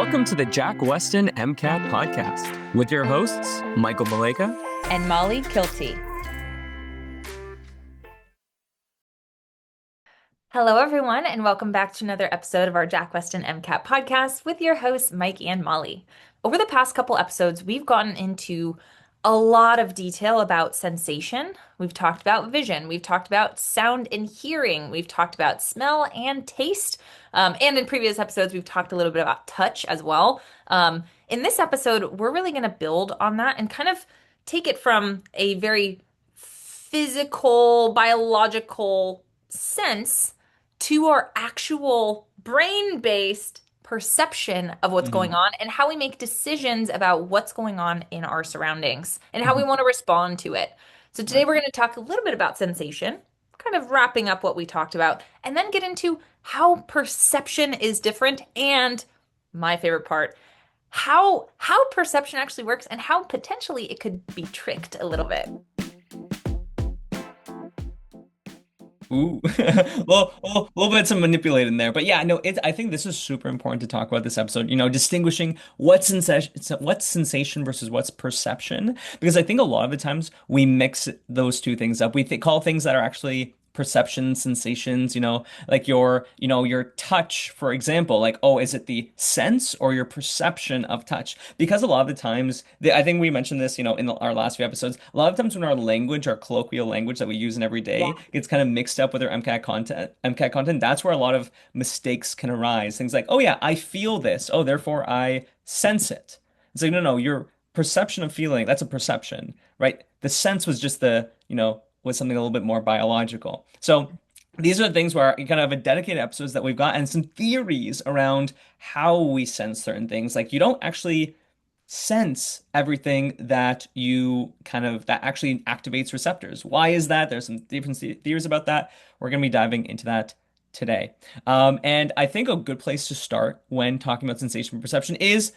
Welcome to the Jack Westin MCAT Podcast with your hosts, Michael Maleka and Molly Kilty. Hello, everyone, and welcome back to another episode of our Jack Westin MCAT Podcast with your hosts, Mike and Molly. Over the past couple episodes, we've gotten into a lot of detail about sensation. We've talked about vision. We've talked about sound and hearing. We've talked about smell and taste. And in previous episodes, we've talked a little bit about touch as well. In this episode, we're really going to build on that and kind of take it from a very physical, biological sense to our actual brain-based perception of what's going on and how we make decisions about what's going on in our surroundings and how we want to respond to it. So today we're going to talk a little bit about sensation, kind of wrapping up what we talked about, and then get into how perception is different and my favorite part, how perception actually works and how potentially it could be tricked a little bit. Ooh, well, a little bit some manipulating there, but yeah, no, I think this is super important to talk about this episode. Distinguishing what's sensation versus what's perception, because I think a lot of the times we mix those two things up. We call things that are actually perception sensations, like your touch, for example, like, oh, is it the sense or your perception of touch? Because a lot of the times, I think we mentioned this, in our last few episodes, a lot of times when our language, our colloquial language that we use in every day gets kind of mixed up with our MCAT content, that's where a lot of mistakes can arise. Things like, oh yeah, I feel this. Oh, therefore I sense it. It's like, no, your perception of feeling, that's a perception, right? The sense was just was something a little bit more biological. So these are the things where you kind of have a dedicated episodes that we've got and some theories around how we sense certain things. Like you don't actually sense everything that that actually activates receptors. Why is that? There's some different theories about that. We're going to be diving into that today. And I think a good place to start when talking about sensation and perception is,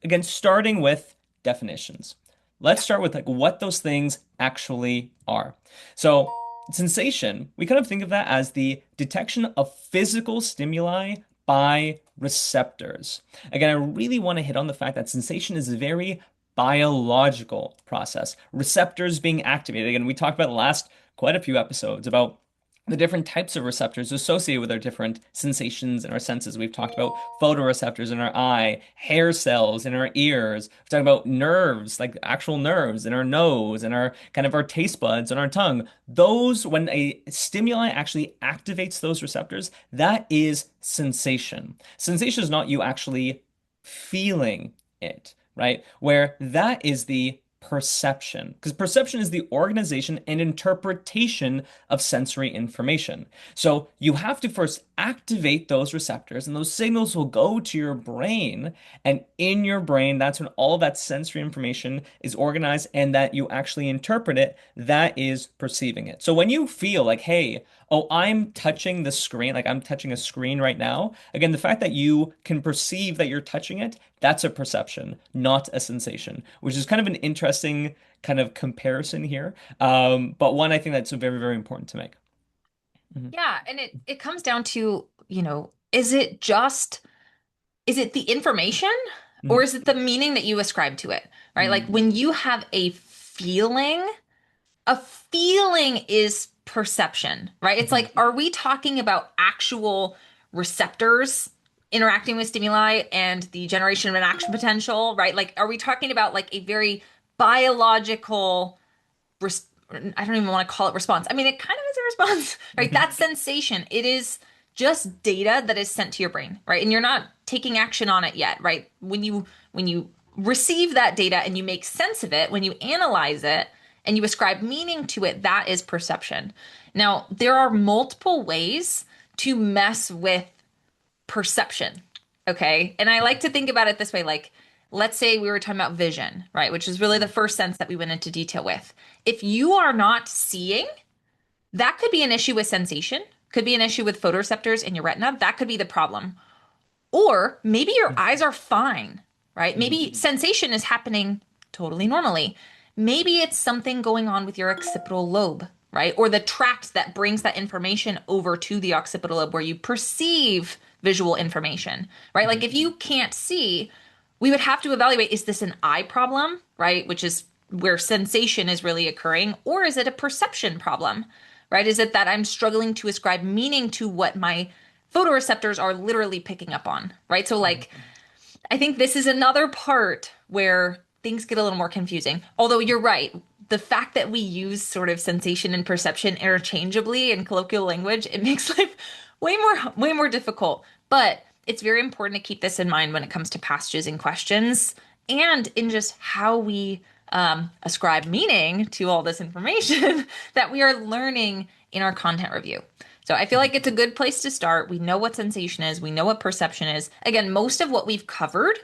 again, starting with definitions. Let's start with what those things actually are. So sensation, we kind of think of that as the detection of physical stimuli by receptors. Again, I really want to hit on the fact that sensation is a very biological process. Receptors being activated. Again, we talked about the last quite a few episodes about the different types of receptors associated with our different sensations and our senses. We've talked about photoreceptors in our eye, hair cells in our ears. We've talked about nerves, like actual nerves in our nose and our taste buds and our tongue. Those, when a stimuli actually activates those receptors, that is sensation. Sensation is not you actually feeling it, right? Where that is the perception, because perception is the organization and interpretation of sensory information. So you have to first activate those receptors, and those signals will go to your brain, and in your brain, that's when all that sensory information is organized and that you actually interpret it. That is perceiving it. So when you feel like, hey, oh, I'm touching the screen, like I'm touching a screen right now. Again, the fact that you can perceive that you're touching it, that's a perception, not a sensation, which is kind of an interesting kind of comparison here. But one I think that's very, very important to make. Yeah, and it comes down to, is it the information or is it the meaning that you ascribe to it, right? Like when you have a feeling is perception, right? It's like, are we talking about actual receptors interacting with stimuli and the generation of an action potential, right? Like, are we talking about like a very biological, I don't even want to call it response. I mean, it kind of is a response, right? That sensation, it is just data that is sent to your brain, right? And you're not taking action on it yet, right? When you receive that data and you make sense of it, when you analyze it, and you ascribe meaning to it, that is perception. Now, there are multiple ways to mess with perception, okay? And I like to think about it this way, like, let's say we were talking about vision, right? Which is really the first sense that we went into detail with. If you are not seeing, that could be an issue with sensation, could be an issue with photoreceptors in your retina. That could be the problem. Or maybe your eyes are fine, right? Maybe sensation is happening totally normally. Maybe it's something going on with your occipital lobe, right? Or the tract that brings that information over to the occipital lobe where you perceive visual information, right? Like if you can't see, we would have to evaluate, is this an eye problem, right? Which is where sensation is really occurring, or is it a perception problem, right? Is it that I'm struggling to ascribe meaning to what my photoreceptors are literally picking up on, right? So like, I think this is another part where things get a little more confusing. Although you're right, the fact that we use sort of sensation and perception interchangeably in colloquial language, it makes life way more difficult. But it's very important to keep this in mind when it comes to passages and questions and in just how we ascribe meaning to all this information that we are learning in our content review. So I feel like it's a good place to start. We know what sensation is. We know what perception is. Again, most of what we've covered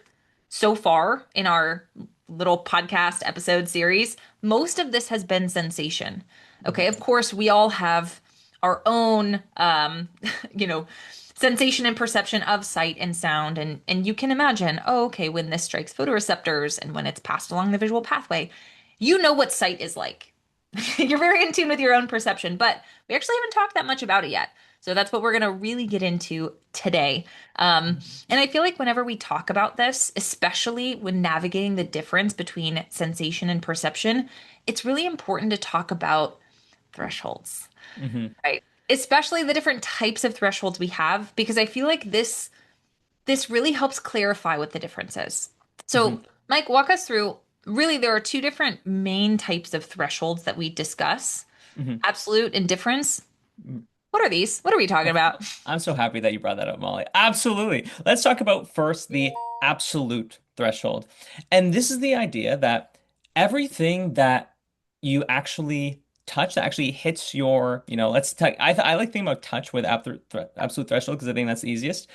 so far in our little podcast episode series, most of this has been sensation. Okay, of course, we all have our own, sensation and perception of sight and sound. And you can imagine, oh, okay, when this strikes photoreceptors and when it's passed along the visual pathway, you know what sight is like. You're very in tune with your own perception, but we actually haven't talked that much about it yet. So that's what we're going to really get into today. And I feel like whenever we talk about this, especially when navigating the difference between sensation and perception, it's really important to talk about thresholds, right? Especially the different types of thresholds we have, because I feel like this really helps clarify what the difference is. So, Mike, walk us through. Really, there are two different main types of thresholds that we discuss, absolute and difference. What are these? What are we talking about? I'm so happy that you brought that up, Molly. Absolutely. Let's talk about first the absolute threshold. And this is the idea that everything that you actually touch that actually hits your, let's talk, I like thinking about touch with absolute threshold because I think that's the easiest.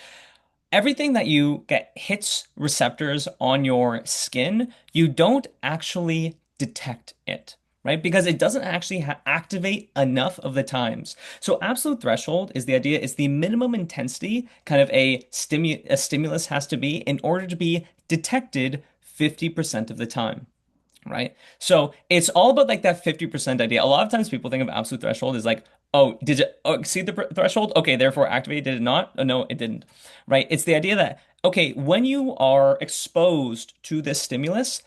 Everything that you get hits receptors on your skin, you don't actually detect it, right? Because it doesn't actually activate enough of the times. So absolute threshold is the idea, is the minimum intensity kind of a stimulus has to be in order to be detected 50% of the time. Right. So it's all about like that 50% idea. A lot of times people think of absolute threshold as like, oh, did it exceed the threshold? Okay, therefore activate. Did it not? Oh, no, it didn't. Right. It's the idea that, okay, when you are exposed to this stimulus,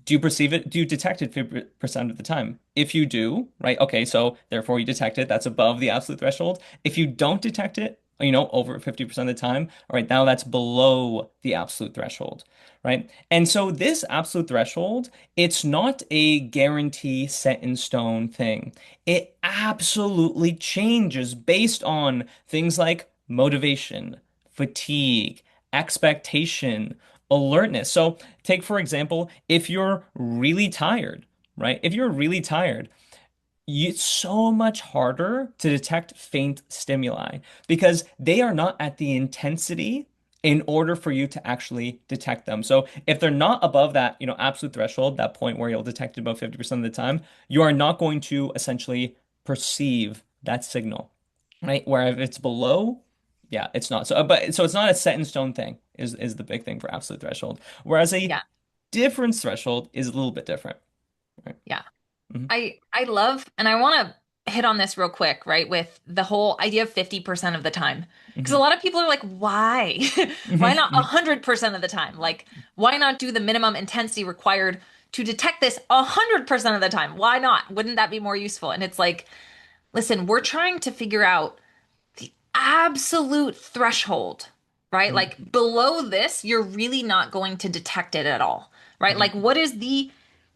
do you perceive it? Do you detect it 50% of the time? If you do, right? Okay, so therefore you detect it. That's above the absolute threshold. If you don't detect it, over 50% of the time, all right, now that's below the absolute threshold, right? And so this absolute threshold, it's not a guarantee set in stone thing. It absolutely changes based on things like motivation, fatigue, expectation, alertness. So take, for example, if you're really tired, right? If you're really tired, it's so much harder to detect faint stimuli because they are not at the intensity in order for you to actually detect them. So if they're not above that, absolute threshold, that point where you'll detect it about 50% of the time, you are not going to essentially perceive that signal, right? Where if it's below, yeah, it's not. So it's not a set in stone thing is the big thing for absolute threshold. Whereas a Yeah. difference threshold is a little bit different, right? Yeah. hmm I love, and I want to hit on this real quick, right? With the whole idea of 50% of the time. Because a hmm lot of people are like, why? Why not 100% of the time? Like, why not do the minimum intensity required to detect this 100% of the time? Why not? Wouldn't that be more useful? And it's like, listen, we're trying to figure out the absolute threshold, right? hmm Like below this, you're really not going to detect it at all, right? hmm Like what is the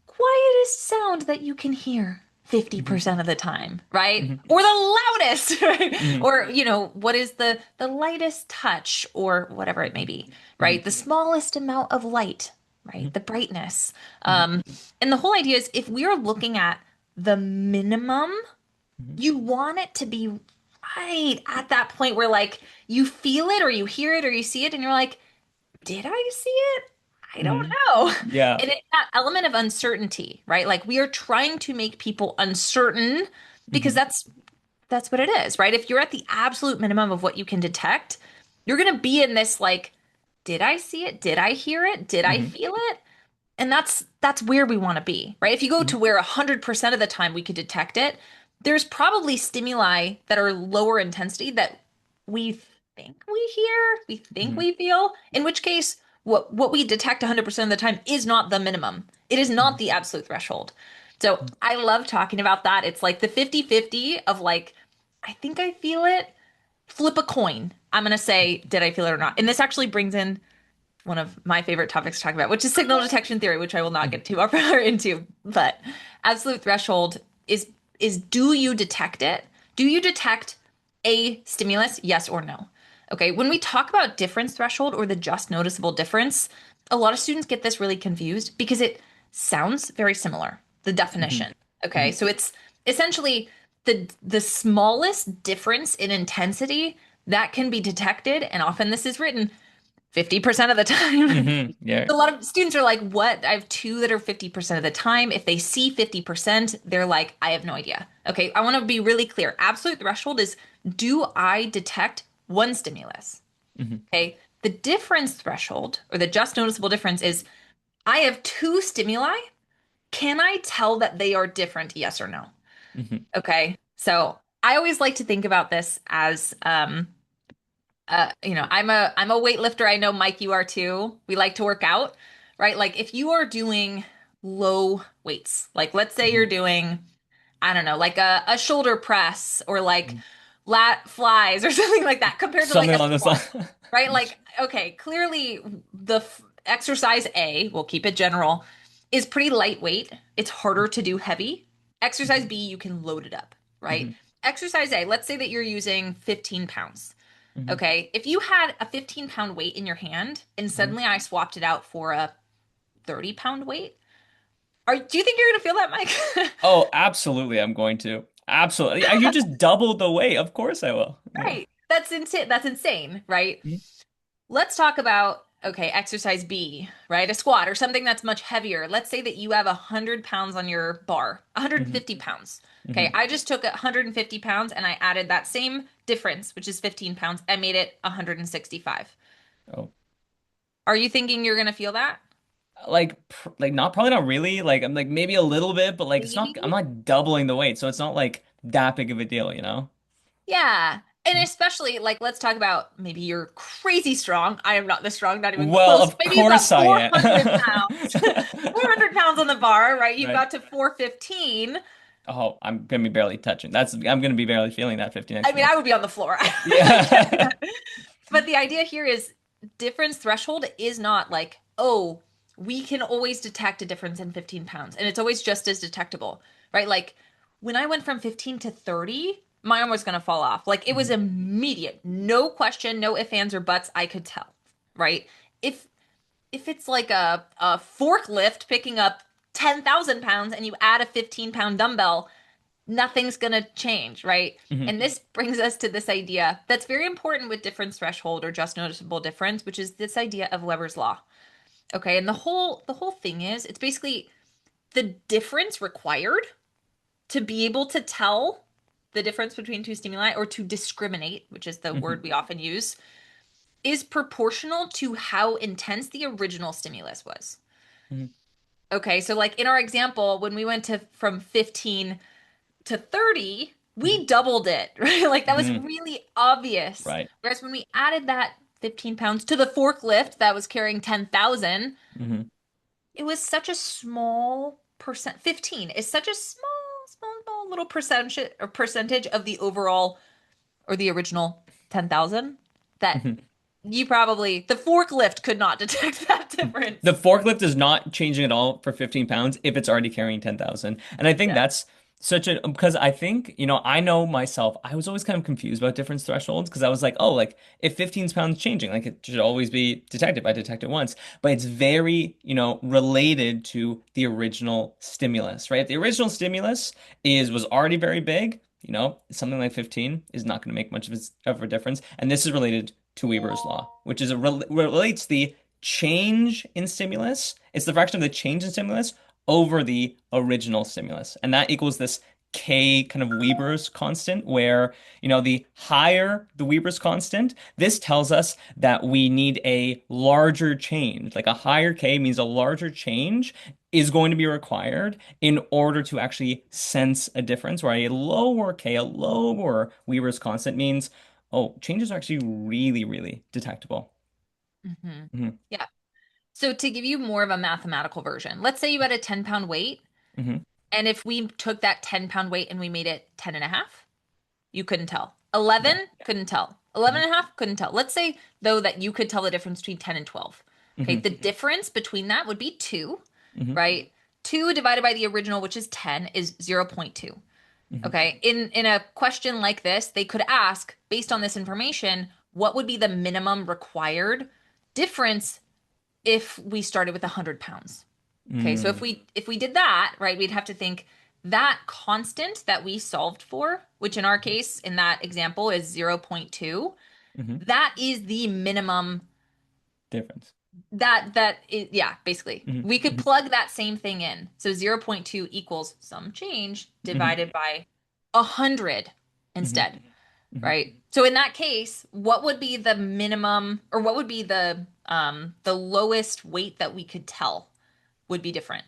quietest sound that you can hear hmm 50% of the time, right? hmm Or the loudest, right? hmm Or, what is the lightest touch or whatever it may be, hmm right? The smallest amount of light, right? The brightness. hmm And the whole idea is if we are looking at the minimum, hmm you want it to be right at that point where like you feel it or you hear it or you see it and you're like, did I see it? I don't hmm know. Yeah. And it's that element of uncertainty, right? Like we are trying to make people uncertain because hmm that's what it is, right? If you're at the absolute minimum of what you can detect, you're going to be in this like, did I see it? Did I hear it? Did I hmm feel it? And that's where we want to be, right? If you go hmm to where 100% of the time we could detect it, there's probably stimuli that are lower intensity that we think we hear, we think Mhm. we feel, in which case what we detect 100% of the time is not the minimum. It is not the absolute threshold. So I love talking about that. It's like the 50-50 of like, I think I feel it. Flip a coin. I'm going to say, did I feel it or not? And this actually brings in one of my favorite topics to talk about, which is signal detection theory, which I will not Mhm. get too far into. But absolute threshold is do you detect it? Do you detect a stimulus? Yes or no? Okay, when we talk about difference threshold or the just noticeable difference, a lot of students get this really confused because it sounds very similar, the Mhm. definition. Okay, Mhm. so it's essentially the smallest difference in intensity that can be detected, and often this is written 50% of the time. Yeah. A lot of students are like, what? I have two that are 50% of the time. If they see 50%, they're like, I have no idea. Okay, I want to be really clear. Absolute threshold is, do I detect one stimulus? Mhm. Okay, the difference threshold or the just noticeable difference is, I have two stimuli. Can I tell that they are different? Yes or no? Mhm. Okay, so I always like to think about this as, I'm a weightlifter. I know, Mike, you are too. We like to work out, right? Like if you are doing low weights, like let's say you're Mhm. doing, I don't know, like a shoulder press or like Mhm. lat flies or something like that compared to like Something a along those squat, lines. right? Like, okay, clearly exercise A, we'll keep it general, is pretty lightweight. It's harder to do heavy. Exercise Mhm. B, you can load it up, right? Mhm. Exercise A, let's say that you're using 15 pounds. Mhm. Okay, if you had a 15-pound weight in your hand and Mhm. suddenly I swapped it out for a 30-pound weight, do you think you're gonna feel that, Mike? Oh, absolutely, I'm going to. Absolutely. Yeah, you just doubled the weight. Of course I will. Yeah. Right. That's insane. That's insane, right? Mhm. Let's talk about, okay, exercise B, right? A squat or something that's much heavier. Let's say that you have 100 pounds on your bar, Mhm. 150 pounds. Okay, Mhm. I just took 150 pounds and I added that same difference, which is 15 pounds. I made it 165. Oh. Are you thinking you're gonna feel that? Like not probably not really. Like I'm like maybe a little bit, but like it's not I'm Maybe. not doubling the weight, so it's not like that big of a deal, you know? Yeah. And especially like let's talk about maybe you're crazy strong. I am not this strong, not even Well, close. of Maybe you've got course I 400 am. pounds. 400 pounds on the bar, right? You've Right. got to 415. Oh, I'm gonna be barely touching. I'm gonna be barely feeling that 15 I extra mean, I pounds. would be on the floor. Yeah. But the idea here is difference threshold is not like, oh, we can always detect a difference in 15 pounds and it's always just as detectable, right? Like when I went from 15 to 30, my arm was going to fall off. Like it was Mhm. immediate, no question, no ifs, ands, or buts. I could tell, right? If if it's like a forklift picking up 10,000 pounds and you add a 15-pound dumbbell, nothing's going to change, right? Mhm. And this brings us to this idea that's very important with difference threshold or just noticeable difference, which is this idea of Weber's law. Okay, and the whole thing is it's basically the difference required to be able to tell the difference between two stimuli or to discriminate, which is the word Mhm. we often use, is proportional to how intense the original stimulus was. Mhm. Okay, so like in our example, when we went to from 15 to 30, Mhm. we doubled it, right? Like that was Mhm. really obvious. Right. Whereas when we added that 15 pounds to the forklift that was carrying 10,000, Mhm. it was such a small percent. 15 is such a small little percentage of the overall or the original 10,000 that Mhm. the forklift could not detect that The difference. forklift is not changing at all for 15 pounds if it's already carrying 10,000. And I think Yeah. that's such a, because I think, I know myself, I was always kind of confused about difference thresholds because I was like, oh, like if 15 pounds changing, like it should always be detected. I detect it once, but it's very, related to the original stimulus, right? If the original stimulus was already very big, something like 15 is not going to make much of a difference. And this is related to Weber's law, which is relates the change in stimulus. It's the fraction of the change in stimulus over the original stimulus. And that equals this K kind of Weber's constant, where, the higher the Weber's constant, this tells us that we need a larger change. Like a higher K means a larger change is going to be required in order to actually sense a difference, where a lower K, a lower Weber's constant means, oh, changes are actually really, really detectable. Hmm. Hmm. Yeah. So to give you more of a mathematical version, let's say you had a 10-pound weight, Hmm. and if we took that 10-pound weight and we made it 10 and a half, you couldn't tell. Yeah. 11, couldn't tell. 11 Hmm. and a half, couldn't tell. Let's say, though, that you could tell the difference between 10 and 12. Okay, Hmm. the difference between that would be 2, Hmm. right? 2 divided by the original, which is 10, is 0.2. Hmm. Okay, in a question like this, they could ask, based on this information, what would be the minimum required difference if we started with 100 pounds? Okay, so Mm. if we did that, right, we'd have to think that constant that we solved for, which in our case, in that example, is 0.2, Hmm. that is the minimum. Difference. That is, yeah, basically. Hmm. We could Hmm. plug that same thing in. So 0.2 equals some change Hmm. divided by 100 Hmm. instead, Hmm. right? So in that case, what would be the minimum, or what would be the lowest weight that we could tell would be different?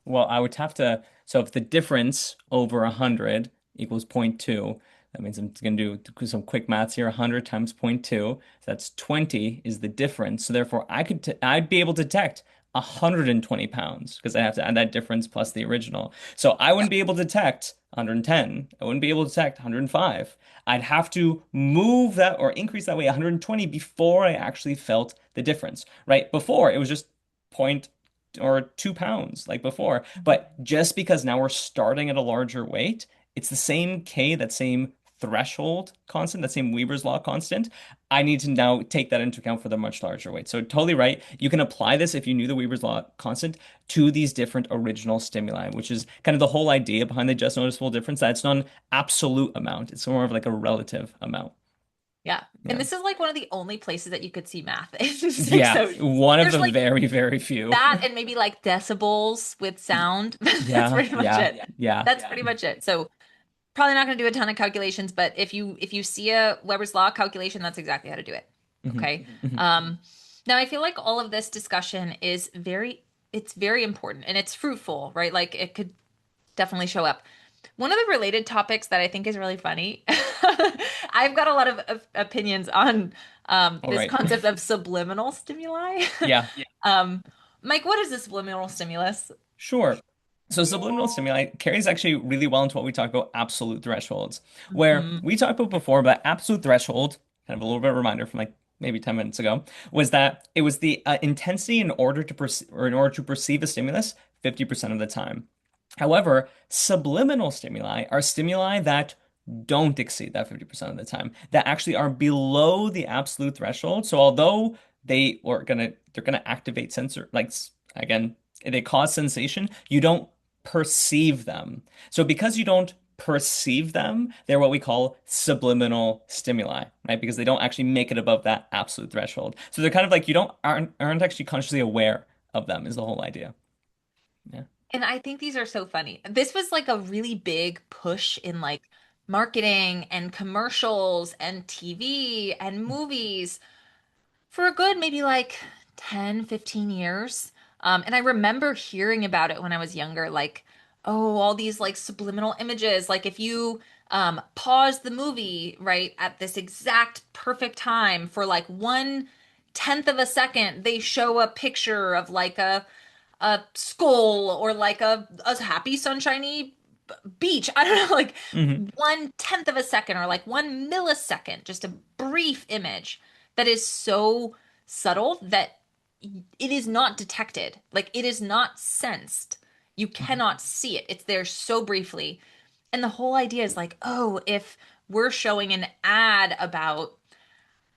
Well, I would have to, so if the difference over 100 equals zero point 0.2, that means I'm going to do some quick maths here. 100 times zero point 0.2, so that's 20 is the difference. So therefore, I'd be able to detect 120 pounds because I have to add that difference plus the original. So I wouldn't be able to detect 110. I wouldn't be able to detect 105. I'd have to move that or increase that weight 120 before I actually felt the difference, right? Before it was just point or 2 pounds like before. But just because now we're starting at a larger weight, it's the same K, that same threshold constant, that same Weber's law constant. I need to now take that into account for the much larger weight. So totally right. You can apply this if you knew the Weber's law constant to these different original stimuli, which is kind of the whole idea behind the just noticeable difference, that it's not an absolute amount. It's more of like a relative amount. Yeah. And Yeah. this is like one of the only places that you could see math in six. Yeah. So One of there's the like very, very few. that and maybe like decibels with sound. That's Yeah. pretty much Yeah. it. Yeah. That's pretty much it. So probably not going to do a ton of calculations, but if you see a Weber's law calculation, that's exactly how to do it. Hmm. Okay. Hmm. Um, now I feel like all of this discussion is it's very important and it's fruitful, right? Like it could definitely show up. One of the related topics that I think is really funny, I've got a lot of opinions on All this right. concept of subliminal stimuli. Yeah, um, Mike, what is a subliminal stimulus? sure. So subliminal stimuli carries actually really well into what we talk about absolute thresholds, where Mhm. we talked about before, but absolute threshold, kind of a little bit of a reminder from like maybe 10 minutes ago, was that it was the intensity in order to perceive a stimulus 50% of the time. However, subliminal stimuli are stimuli that don't exceed that 50% of the time, that actually are below the absolute threshold. So although they're gonna activate sensor, like again, they cause sensation, you don't perceive them. So because you don't perceive them, they're what we call subliminal stimuli, right? Because they don't actually make it above that absolute threshold. So they're kind of like you don't aren't actually consciously aware of them is the whole idea. Yeah. And I think these are so funny. This was like a really big push in like marketing and commercials and TV and movies for a good maybe like 10, 15 years. And I remember hearing about it when I was younger, like, oh, all these like subliminal images. Like if you pause the movie, right, at this exact perfect time for like 1/10 of a second, they show a picture of like a skull or like a happy sunshiny beach. I don't know, like Hmm. 1/10 of a second or like 1 millisecond, just a brief image that is so subtle that it is not detected. Like it is not sensed. You cannot see it. It's there so briefly. And the whole idea is like, oh, if we're showing an ad about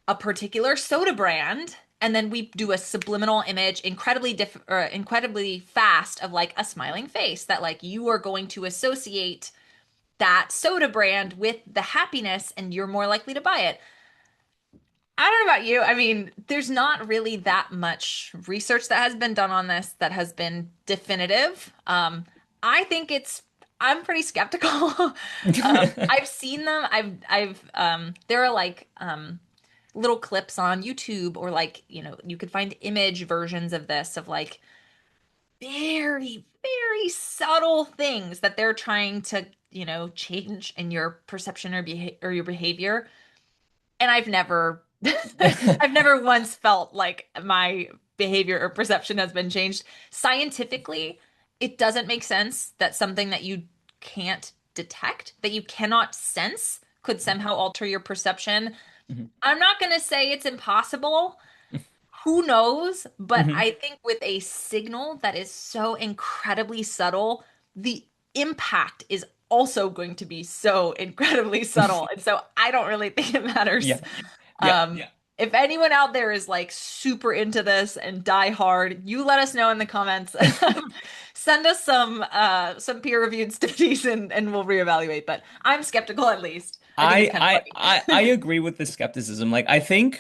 a particular soda brand and then we do a subliminal image incredibly fast of like a smiling face that like you are going to associate that soda brand with the happiness and you're more likely to buy it. I don't know about you. I mean, there's not really that much research that has been done on this that has been definitive. I think I'm pretty skeptical. I've seen them. There are like little clips on YouTube or like, you could find image versions of this of like very, very subtle things that they're trying to, change in your perception or your behavior. And I've never I've never once felt like my behavior or perception has been changed. Scientifically, it doesn't make sense that something that you can't detect, that you cannot sense, could somehow alter your perception. Mhm. I'm not going to say it's impossible. Who knows? But Mhm. I think with a signal that is so incredibly subtle, the impact is also going to be so incredibly subtle. And so I don't really think it matters. Yeah. Yeah. If anyone out there is like super into this and die hard, you let us know in the comments. Send us some peer-reviewed studies and we'll reevaluate. But I'm skeptical at least. I think it's I kind of I I I funny. agree with the skepticism. Like I don't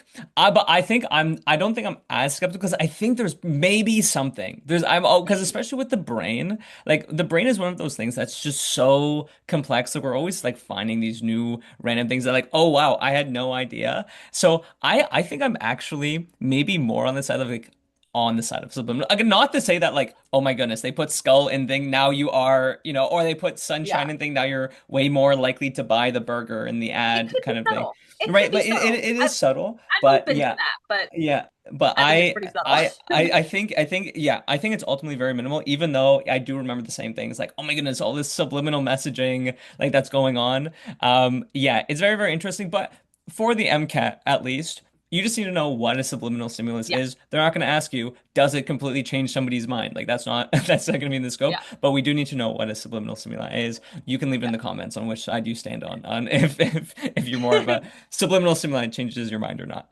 think I'm as skeptical because I think there's maybe something. There's I'm oh because especially with the brain, like the brain is one of those things that's just so complex. Like we're always like finding these new random things that like, oh wow, I had no idea. So I think I'm actually maybe more on the side of subliminal. Again, not to say that like, oh my goodness, they put skull in thing, now you are, or they put sunshine Yeah, in thing, now you're way more likely to buy the burger in the it ad could be kind of thing. subtle. It could Right, be but it, it, subtle. it is subtle, I'm but open to yeah, that, but yeah, but I think it's pretty subtle. I think it's ultimately very minimal, even though I do remember the same things like, oh my goodness, all this subliminal messaging like that's going on. Yeah, it's very, very interesting, but for the MCAT at least, you just need to know what a subliminal stimulus Yeah, is. They're not going to ask you, does it completely change somebody's mind? Like that's not that's not going to be in the scope, yeah, but we do need to know what a subliminal stimuli is. You can leave it in the comments on which side you stand on if you're more of a subliminal stimuli changes your mind or not.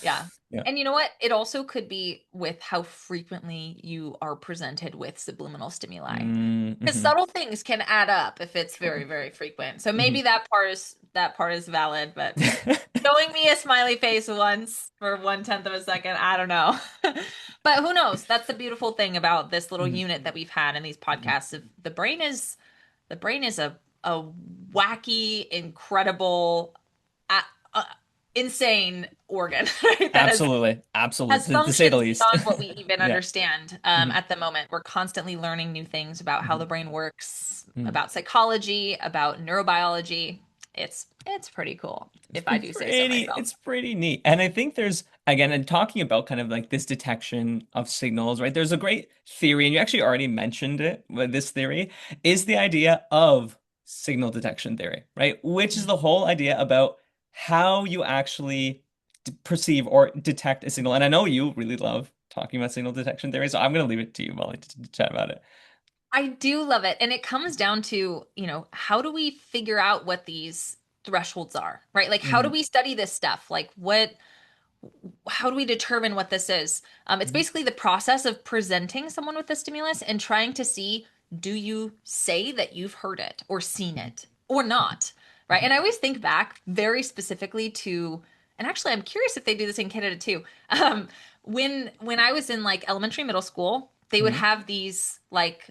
yeah. Yeah. And you know what? It also could be with how frequently you are presented with subliminal stimuli. Because Mm-hmm. subtle things can add up if it's very, Totally. very frequent. So Hmm. maybe that part is valid, but showing me a smiley face once for 1/10 of a second, I don't know. But who knows? That's the beautiful thing about this little Hmm. unit that we've had in these Hmm. podcasts. The brain is a wacky, incredible, uh, uh, insane organ, right? That Absolutely. has Absolutely. To say the functions least. beyond what we even Yeah. understand Hmm. at the moment. We're constantly learning new things about how the Hmm. brain works, Hmm. about psychology, about neurobiology. It's pretty cool, if I do say so myself. It's pretty neat. And I think there's again, and talking about kind of like this detection of signals, right? There's a great theory, and you actually already mentioned it with this theory, is the idea of signal detection theory, right? Which is the whole idea about how you actually perceive or detect a signal. And I know you really love talking about signal detection theory, so I'm going to leave it to you, Molly, to chat about it. I do love it. And it comes down to, how do we figure out what these thresholds are, right? Like, how do Mhm. we study this stuff? Like, how do we determine what this is? It's Mhm. basically the process of presenting someone with the stimulus and trying to see, do you say that you've heard it or seen it or not? Right. Mhm. And I always think back very specifically to, and actually, I'm curious if they do this in Canada too. When I was in like elementary, middle school, they would Mhm. have these like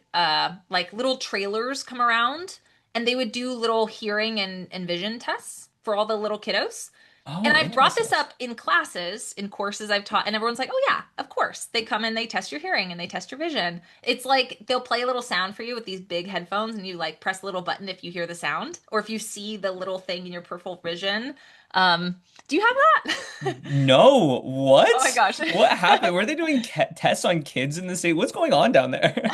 little trailers come around and they would do little hearing and vision tests for all the little kiddos. And Oh, I've brought this interesting. up in classes, in courses I've taught, and everyone's like, oh, yeah, of course. They come and they test your hearing and they test your vision. It's like they'll play a little sound for you with these big headphones, and you like press a little button if you hear the sound or if you see the little thing in your peripheral vision. Do you have that? No, Oh my what? gosh. What happened? Were they doing tests on kids in the state? What's going on down there?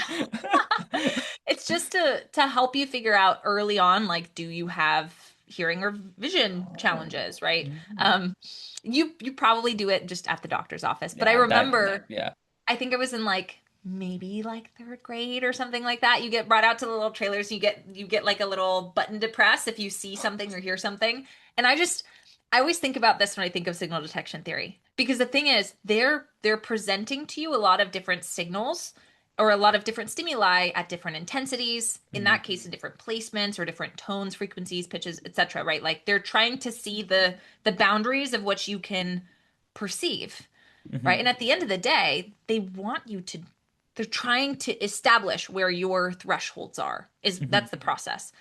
It's just to help you figure out early on, like, do you have hearing or vision Oh. challenges, right? Mm. Um, you probably do it just at the doctor's office, but I Yeah, remember yeah. I think it was in like maybe like third grade or something like that. You get brought out to the little trailers. You get like a little button to press if you see something or hear something. And I always think about this when I think of signal detection theory because the thing is they're presenting to you a lot of different signals or a lot of different stimuli at different intensities. In Mm. that case, in different placements or different tones, frequencies, pitches, etc. Right? Like they're trying to see the boundaries of what you can perceive, right? Hmm. And at the end of the day, they're trying to establish where your thresholds are. Is Hmm. That's the process.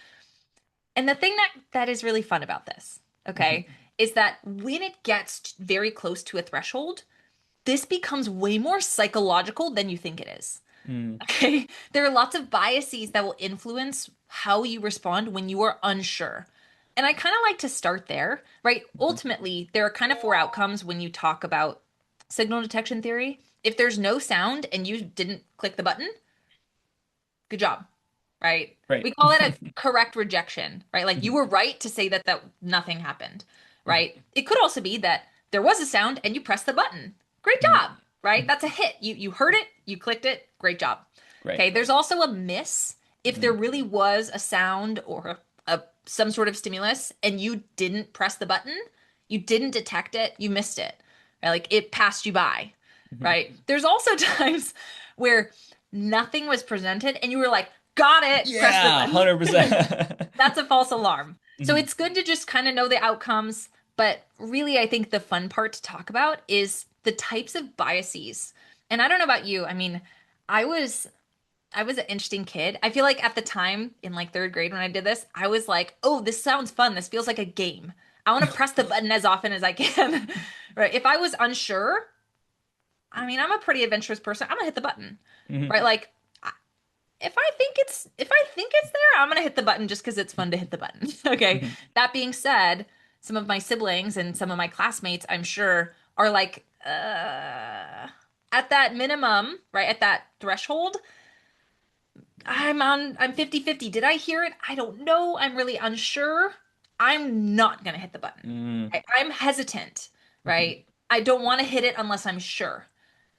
And the thing that is really fun about this, Hmm. okay, is that when it gets very close to a threshold, this becomes way more psychological than you think it is. Mm. Okay? There are lots of biases that will influence how you respond when you are unsure. And I kind of like to start there, right? Mhm. Ultimately, there are kind of four outcomes when you talk about signal detection theory. If there's no sound and you didn't click the button, good job, right? Right. We call it a correct rejection, right? Like you Mhm. were right to say that nothing happened, Mhm. right? It could also be that there was a sound and you pressed the button. Great Mhm. job, right? Mhm. That's a hit. You heard it, you clicked it, great job. Right. Okay, there's also a miss if there Mhm. really was a sound or some sort of stimulus and you didn't press the button, you didn't detect it, you missed it. Right? Like it passed you by, Mhm. right? There's also times where nothing was presented and you were like, got it, press the Yeah, button. 100%. That's a false alarm. So Mhm. it's good to just kind of know the outcomes. But really, I think the fun part to talk about is the types of biases. And I don't know about you. I mean, I was I was an interesting kid. I feel like at the time in like third grade when I did this, I was like, oh, this sounds fun. This feels like a game. I want to press the button as often as I can. Right. If I was unsure, I mean, I'm a pretty adventurous person. I'm gonna hit the button. Mhm. Right. Like if I think it's there, I'm gonna hit the button just because it's fun to hit the button. Okay. Mhm. That being said, some of my siblings and some of my classmates, I'm sure, are like, at that minimum, right? At that threshold, I'm 50-50. Did I hear it? I don't know. I'm really unsure. I'm not gonna hit the button. Mhm. I'm hesitant, Mhm. right? I don't want to hit it unless I'm sure.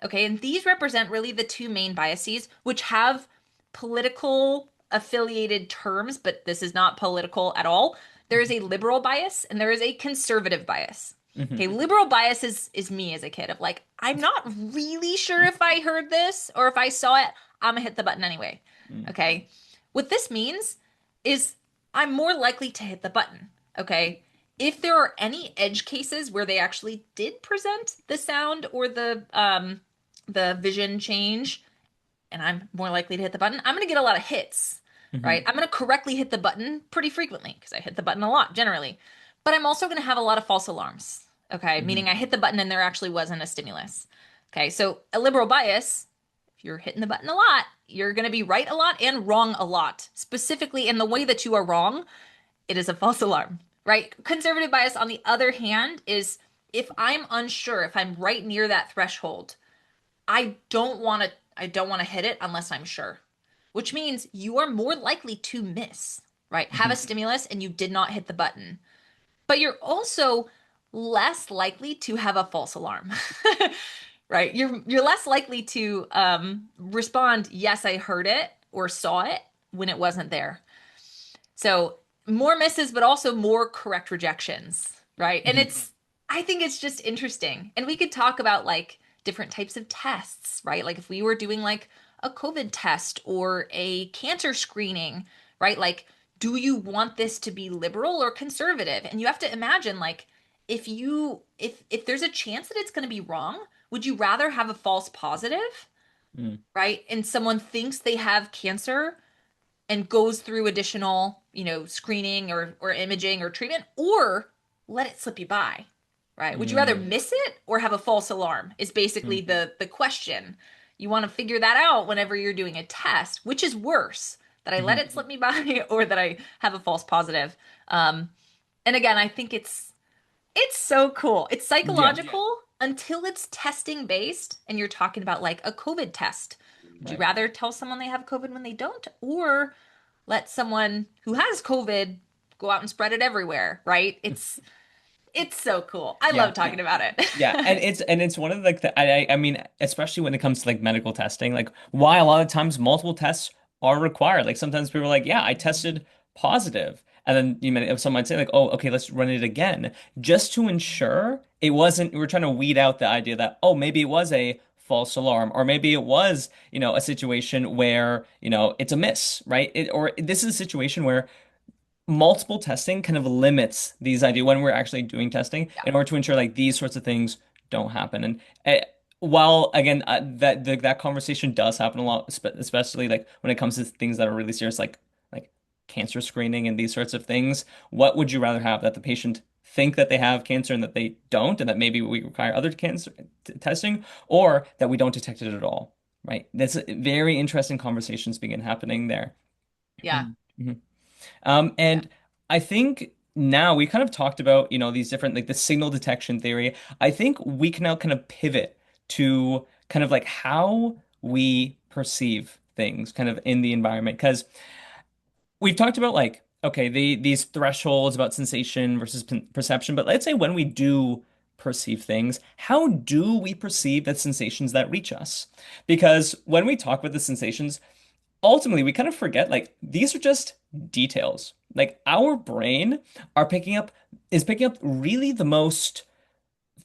Okay, and these represent really the two main biases, which have political affiliated terms, but this is not political at all. There is a liberal bias and there is a conservative bias. Mhm. Okay, liberal bias is me as a kid of like, I'm not really sure if I heard this or if I saw it, I'm gonna hit the button anyway. Mhm. Okay. What this means is I'm more likely to hit the button. Okay. If there are any edge cases where they actually did present the sound or the vision change, and I'm more likely to hit the button, I'm going to get a lot of hits, right? Mhm. I'm going to correctly hit the button pretty frequently because I hit the button a lot generally. But I'm also going to have a lot of false alarms, okay? Mhm. Meaning I hit the button and there actually wasn't a stimulus. Okay, so a liberal bias, if you're hitting the button a lot, you're going to be right a lot and wrong a lot. Specifically, in the way that you are wrong, it is a false alarm, right? Conservative bias, on the other hand, is if I'm unsure, if I'm right near that threshold, I don't want to hit it unless I'm sure. Which means you are more likely to miss, right? Have a Mhm. stimulus and you did not hit the button. But you're also less likely to have a false alarm. Right? You're less likely to respond, yes, I heard it or saw it when it wasn't there. So more misses, but also more correct rejections, right? And Mhm. I think it's just interesting. And we could talk about like different types of tests, right? Like if we were doing like a COVID test or a cancer screening, right? Like, do you want this to be liberal or conservative? And you have to imagine like if there's a chance that it's going to be wrong, would you rather have a false positive, Mhm. right? And someone thinks they have cancer and goes through additional, screening or imaging or treatment, or let it slip you by, right? Would you rather Mhm. miss it or have a false alarm? Is basically Mhm. the question. You want to figure that out whenever you're doing a test. Which is worse, that I let Mhm. it slip me by or that I have a false positive? Um, and again, I think it's so cool. It's Yeah. psychological until it's testing based, and you're talking about like a COVID test. Would you Right. rather tell someone they have COVID when they don't, or let someone who has COVID go out and spread it everywhere, right? It's so cool. I Yeah. love talking about Yeah, and it. it's one of like the I mean, especially when it comes to like medical testing, like why a lot of times multiple tests are required. Like sometimes people are like, yeah, I tested positive. And then if someone might say like, oh, okay, let's run it again, just to ensure it wasn't, we're trying to weed out the idea that, oh, maybe it was a false alarm, or maybe it was, a situation where, it's a miss, right? Or this is a situation where multiple testing kind of limits these ideas when we're actually doing testing Yeah. in order to ensure like these sorts of things don't happen. And while again that conversation does happen a lot, especially like when it comes to things that are really serious, like cancer screening and these sorts of things, what would you rather have? That the patient think that they have cancer and that they don't, and that maybe we require other cancer testing, or that we don't detect it at all, right? That's very interesting conversations begin happening there. Yeah. Mhm. And I think now we kind of talked about, these different, like the signal detection theory. I think we can now kind of pivot to kind of like how we perceive things kind of in the environment. Because we've talked about like, okay, these thresholds about sensation versus perception, but let's say when we do perceive things, how do we perceive the sensations that reach us? Because when we talk about the sensations, ultimately we kind of forget like these are just details. Like our brain is picking up really the most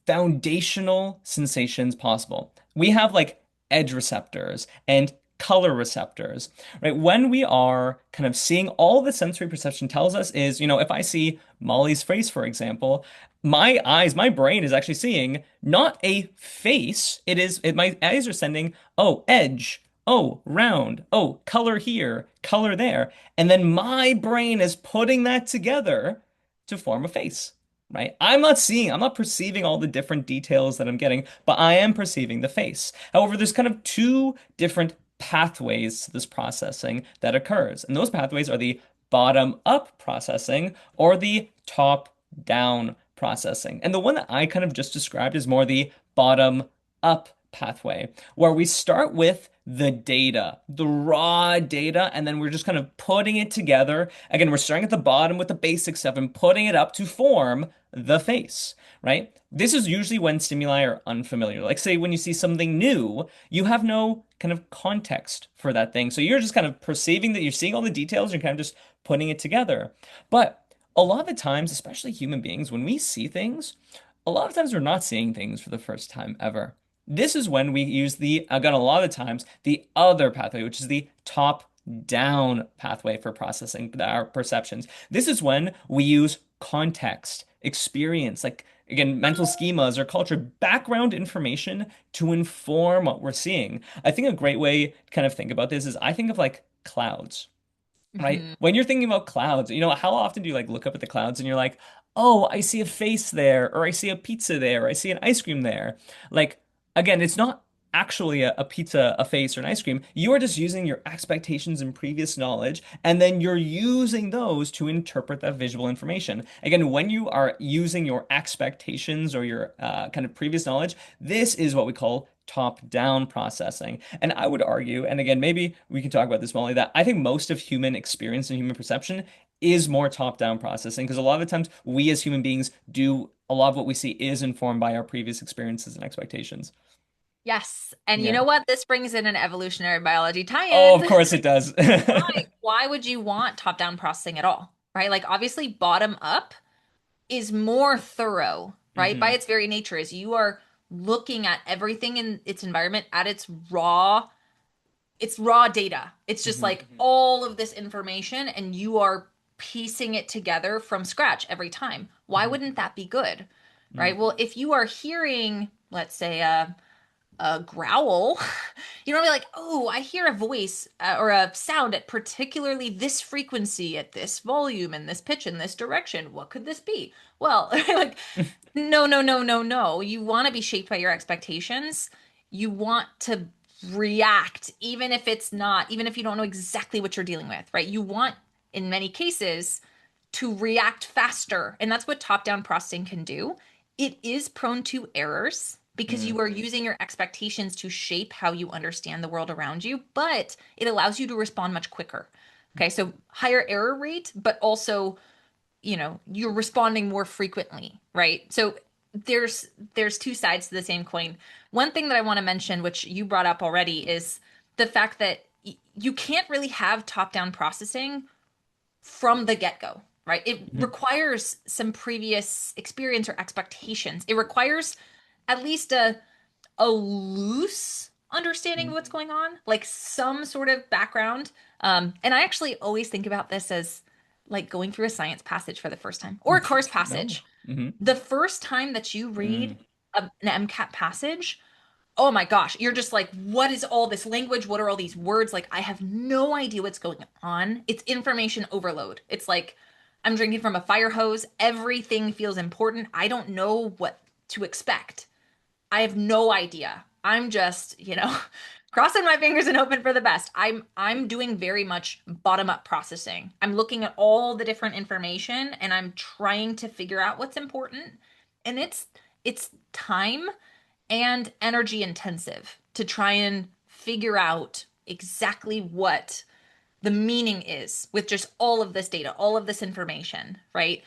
foundational sensations possible. We have like edge receptors and color receptors, right? When we are kind of seeing, all the sensory perception tells us is, if I see Molly's face, for example, my brain is actually seeing not a face. My eyes are sending, oh, edge, oh, round, oh, color here, color there. And then my brain is putting that together to form a face. Right? I'm not perceiving all the different details that I'm getting, but I am perceiving the face. However, there's kind of two different pathways to this processing that occurs. And those pathways are the bottom up processing or the top down processing. And the one that I kind of just described is more the bottom up pathway, where we start with the data, the raw data, and then we're just kind of putting it together. Again, we're starting at the bottom with the basic stuff and putting it up to form the face, right? This is usually when stimuli are unfamiliar. Like, say, when you see something new, you have no kind of context for that thing. So you're just kind of perceiving that you're seeing all the details and kind of just putting it together. But a lot of the times, especially human beings, when we see things, a lot of times we're not seeing things for the first time ever. This is when we use again, a lot of the times, the other pathway, which is the top down pathway for processing our perceptions. This is when we use context, experience, like again, mental schemas or culture, background information to inform what we're seeing. I think a great way to kind of think about this is I think of like clouds, right? Mhm. When you're thinking about clouds, how often do you like look up at the clouds and you're like, oh, I see a face there, or I see a pizza there, or I see an ice cream there. Like, again, it's not actually a pizza, a face, or an ice cream. You are just using your expectations and previous knowledge, and then you're using those to interpret that visual information. Again, when you are using your expectations or your kind of previous knowledge, this is what we call top-down processing. And I would argue, and again, maybe we can talk about this, Molly, that I think most of human experience and human perception is more top-down processing because a lot of the times we as human beings do a lot of what we see is informed by our previous experiences and expectations. Yes. And you know Yeah. what? This brings in an evolutionary biology Oh, of tie-in. course it does. Why? Why would you want top-down processing at all? Right? Like obviously bottom up is more thorough, right? By hmm its very nature, is you are looking at everything in its environment at its raw data. It's just hmm like all of this information and you are piecing it together from scratch every time. Why hmm wouldn't that be good? hmm Right? Well, if you are hearing, let's say, a growl, you don't be like, oh, I hear a voice or a sound at particularly this frequency, at this volume, and this pitch, in this direction. What could this be? Well, like, no, no, no, no, no. You want to be shaped by your expectations. You want to react, even if it's not, even if you don't know exactly what you're dealing with, right? You want, in many cases, to react faster. And that's what top-down processing can do. It is prone to errors because you are using your expectations to shape how you understand the world around you, but it allows you to respond much quicker. Okay, so higher error rate, but also, you're responding more frequently, right? So there's two sides to the same coin. One thing that I want to mention, which you brought up already, is the fact that you can't really have top-down processing from the get-go, right? It hmm requires some previous experience or expectations. It requires at least a loose understanding of what's going on, like some sort of background. And I actually always think about this as like going through a science passage for the first time or a course No. passage. hmm The first time that you mm read an MCAT passage, oh my gosh, you're just like, what is all this language? What are all these words? Like, I have no idea what's going on. It's information overload. It's like I'm drinking from a fire hose. Everything feels important. I don't know what to expect. I have no idea. I'm just, crossing my fingers and hoping for the best. I'm doing very much bottom up processing. I'm looking at all the different information and I'm trying to figure out what's important. And it's time and energy intensive to try and figure out exactly what the meaning is with just all of this data, all of this information, right?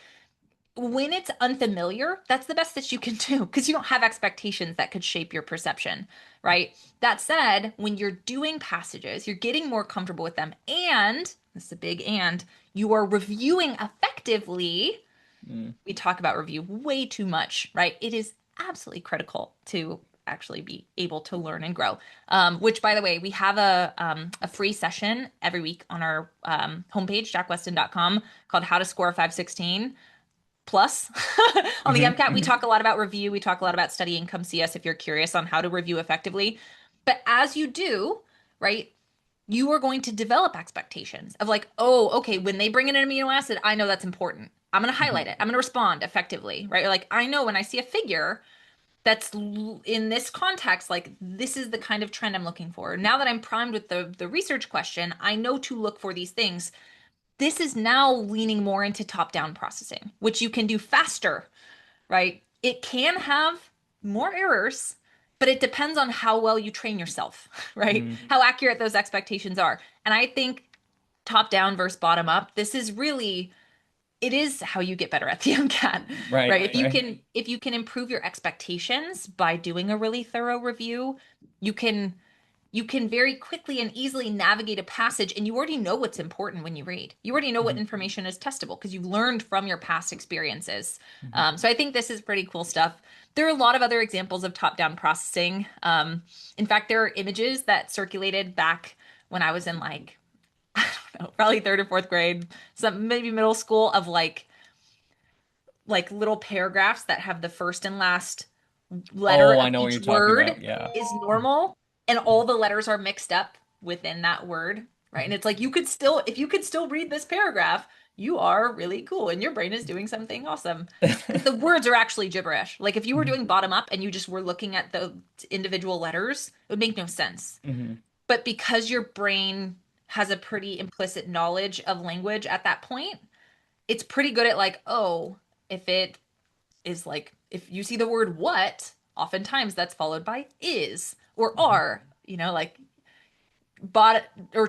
When it's unfamiliar, that's the best that you can do because you don't have expectations that could shape your perception, right? That said, when you're doing passages, you're getting more comfortable with them, and this is a big and, you are reviewing effectively. We talk about review way too much, right? It is absolutely critical to actually be able to learn and grow. Which, by the way, we have a free session every week on our homepage, jackwestin.com, called How to Score a 516 Plus. On the MCAT, we talk a lot about review. We talk a lot about studying. Come see us if you're curious on how to review effectively. But as you do, right, you are going to develop expectations of like, oh, okay, when they bring in an amino acid, I know that's important. I'm going to highlight it. I'm going to respond effectively, right? Like, I know when I see a figure that's in this context, like this is the kind of trend I'm looking for. Now that I'm primed with the research question, I know to look for these things. This is now leaning more into top-down processing, which you can do faster, right? It can have more errors, but it depends on how well you train yourself, right? How accurate those expectations are. And I think top-down versus bottom-up, this is really, it is how you get better at the MCAT, right? If you can improve your expectations by doing a really thorough review, you can very quickly and easily navigate a passage, and you already know what's important when you read. You already know what information is testable because you've learned from your past experiences. So I think this is pretty cool stuff. There are a lot of other examples of top-down processing. In fact, there are images that circulated back when I was in like, I don't know, probably third or fourth grade, some maybe middle school, of like little paragraphs that have the first and last letter Oh, I of know what you're each talking word about. Yeah. is normal, and all the letters are mixed up within that word, right? And it's like, if you could still read this paragraph, you are really cool and your brain is doing something awesome. Because the words are actually gibberish. Like if you were doing bottom up and you just were looking at the individual letters, it would make no sense. But because your brain has a pretty implicit knowledge of language at that point, it's pretty good at like, oh, if it is like, if you see the word what, oftentimes that's followed by is or are, like